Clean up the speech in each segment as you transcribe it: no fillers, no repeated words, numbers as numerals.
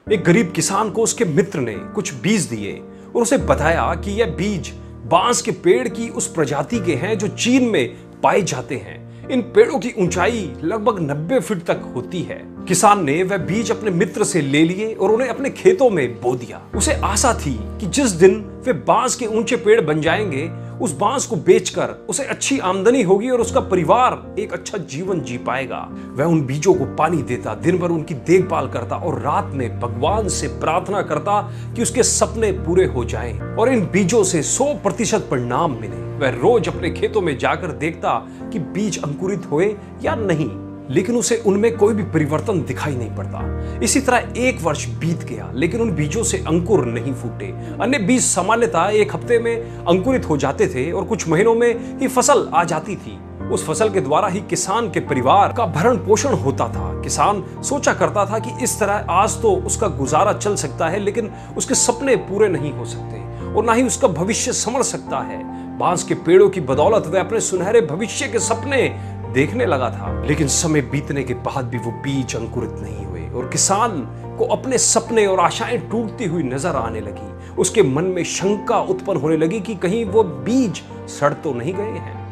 एक गरीब किसान को उसके मित्र ने कुछ बीज दिए और उसे बताया कि यह बीज बांस के पेड़ की उस प्रजाति के हैं जो चीन में पाए जाते हैं। इन पेड़ों की ऊंचाई लगभग 90 फीट तक होती है। किसान ने वह बीज अपने मित्र से ले लिए और उन्हें अपने खेतों में बो दिया। उसे आशा थी कि जिस दिन वे बांस के ऊंचे पेड़ बन जाएंगे, उस बांस को बेचकर उसे अच्छी आमदनी होगी और उसका परिवार एक अच्छा जीवन जी पाएगा। वह उन बीजों को पानी देता, दिन भर उनकी देखभाल करता और रात में भगवान से प्रार्थना करता कि उसके सपने पूरे हो जाएं और इन बीजों से 100% परिणाम मिले। वह रोज अपने खेतों में जाकर देखता कि बीज अंकुरित हुए या नहीं, लेकिन उसे उनमें कोई भी परिवर्तन दिखाई नहीं पड़ता। इसी तरह 1 वर्ष बीत गया, लेकिन उन बीजों से अंकुर नहीं फूटे। अन्य बीज सामान्यतः 1 हफ्ते में अंकुरित हो जाते थे और कुछ महीनों में ही फसल आ जाती थी। उस फसल के द्वारा ही किसान के परिवार का भरण पोषण होता था। किसान सोचा करता था कि इस तरह आज तो उसका गुजारा चल सकता है, लेकिन उसके सपने पूरे नहीं हो सकते और ना ही उसका भविष्य संवर सकता है। बांस के पेड़ों की बदौलत वह अपने सुनहरे भविष्य के सपने देखने लगा था, लेकिन समय बीतने के बाद भी वो बीज अंकुरित नहीं हुए और किसान को अपने सपने और आशाएं टूटती हुई नजर आने लगी। उसके मन में शंका उत्पन्न होने लगी कि कहीं वो बीज सड़ तो नहीं गए हैं।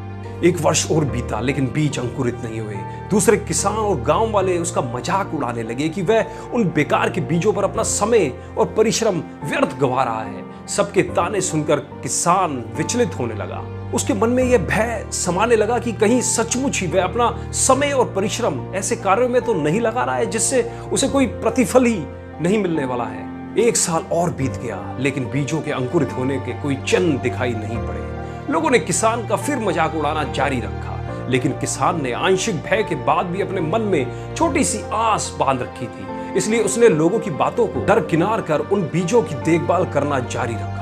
1 वर्ष और बीता, लेकिन बीज अंकुरित नहीं हुए। दूसरे किसान और गांव वाले उसका मजाक उड़ाने लगे कि वह उन बेकार के बीजों पर अपना समय और परिश्रम व्यर्थ गंवा रहा है। सबके ताने सुनकर किसान विचलित होने लगा। उसके मन में यह भय समाने लगा कि कहीं सचमुच ही वह अपना समय और परिश्रम ऐसे कार्यों में तो नहीं लगा रहा है जिससे उसे कोई प्रतिफल ही नहीं मिलने वाला है। 1 साल और बीत गया, लेकिन बीजों के अंकुरित होने के कोई चिन्ह दिखाई नहीं पड़े। लोगों ने किसान का फिर मजाक उड़ाना जारी रखा, लेकिन किसान ने आंशिक भय के बाद भी अपने मन में छोटी सी आस बांध रखी थी। इसलिए उसने लोगों की बातों को दरकिनार कर उन बीजों की देखभाल करना जारी रखा।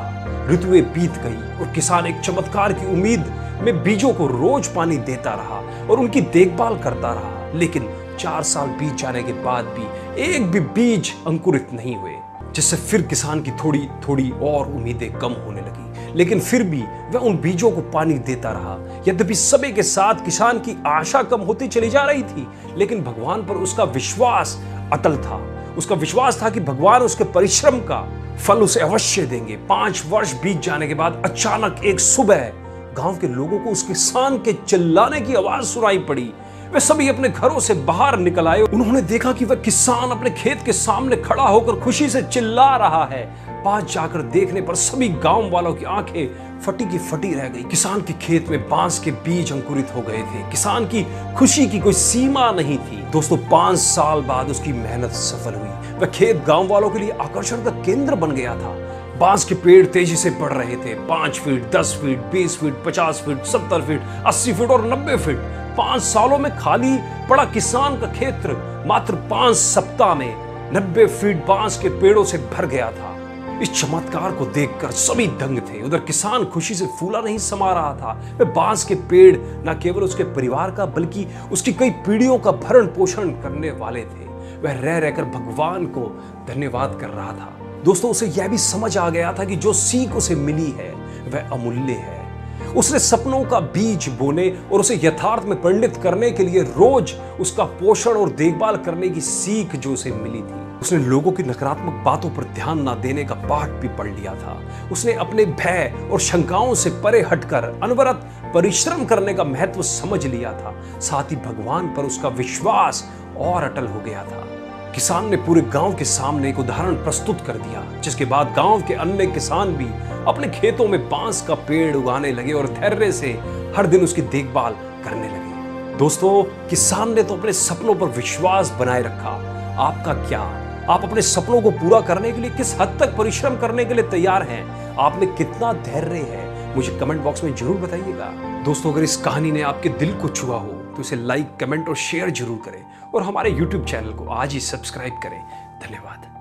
ऋतुएं बीत गई और किसान एक चमत्कार की उम्मीद में बीजों को रोज पानी देता रहा और उनकी देखभाल करता रहा, लेकिन 4 साल बीत जाने के बाद भी एक भी बीज अंकुरित नहीं हुए, जिससे फिर किसान की थोड़ी थोड़ी और उम्मीदें कम होने लगी। लेकिन फिर भी वह उन बीजों को पानी देता रहा। यद्यपि समय के साथ किसान की आशा कम होती चली जा रही थी, लेकिन भगवान पर उसका विश्वास अटल था। उसका विश्वास था कि भगवान उसके परिश्रम का फल उसे अवश्य देंगे। 5 वर्ष बीत जाने के बाद अचानक एक सुबह गांव के लोगों को उस किसान के चिल्लाने की आवाज सुनाई पड़ी। वे सभी अपने घरों से बाहर निकल आए। उन्होंने देखा कि वह किसान अपने खेत के सामने खड़ा होकर खुशी से चिल्ला रहा है। पास जाकर देखने पर सभी गांव वालों की आंखें फटी की फटी रह गई। किसान के खेत में बांस के बीज अंकुरित हो गए थे। किसान की खुशी की कोई सीमा नहीं थी। दोस्तों, 5 साल बाद उसकी मेहनत सफल हुई। वह खेत गांव वालों के लिए आकर्षण का केंद्र बन गया था। बांस के पेड़ तेजी से बढ़ रहे थे। 5 feet, 10 feet, 20 feet, 50 feet, 70 feet, 80 feet और 90 फीट। 5 सालों में खाली पड़ा किसान का क्षेत्र मात्र 5 सप्ताह में 90 फीट बांस के पेड़ों से भर गया था। इस चमत्कार को देखकर सभी दंग थे। उधर किसान खुशी से फूला नहीं समा रहा था। वह बांस के पेड़ न केवल उसके परिवार का बल्कि उसकी कई पीढ़ियों का भरण पोषण करने वाले थे। वह रह रहकर भगवान को धन्यवाद कर रहा था। दोस्तों, उसे यह भी समझ आ गया था कि जो सीख उसे मिली है वह अमूल्य है। उसने सपनों का बीज बोने और उसे यथार्थ में परिणत करने के लिए रोज उसका पोषण और देखभाल करने की सीख जो उसे मिली थी। उसने लोगों की नकारात्मक बातों पर ध्यान न देने का पाठ भी पढ़ लिया था। उसने अपने भय और शंकाओं से परे हटकर अनवरत परिश्रम करने का महत्व समझ लिया था। साथ ही भगवान पर उसका विश्वास और अटल हो गया था। किसान ने पूरे गांव के सामने एक उदाहरण प्रस्तुत कर दिया, जिसके बाद गांव के अन्य किसान भी अपने खेतों में बांस का पेड़ उगाने लगे और धैर्य से हर दिन उसकी देखभाल करने लगे। दोस्तों, किसान ने तो अपने सपनों पर विश्वास बनाए रखा। आपका क्या? आप अपने सपनों को पूरा करने के लिए किस हद तक परिश्रम करने के लिए तैयार हैं? आप में कितना धैर्य है? मुझे कमेंट बॉक्स में जरूर बताइएगा। दोस्तों, अगर इस कहानी ने आपके दिल को छुआ हो तो इसे लाइक, कमेंट और शेयर जरूर करें और हमारे YouTube चैनल को आज ही सब्सक्राइब करें। धन्यवाद।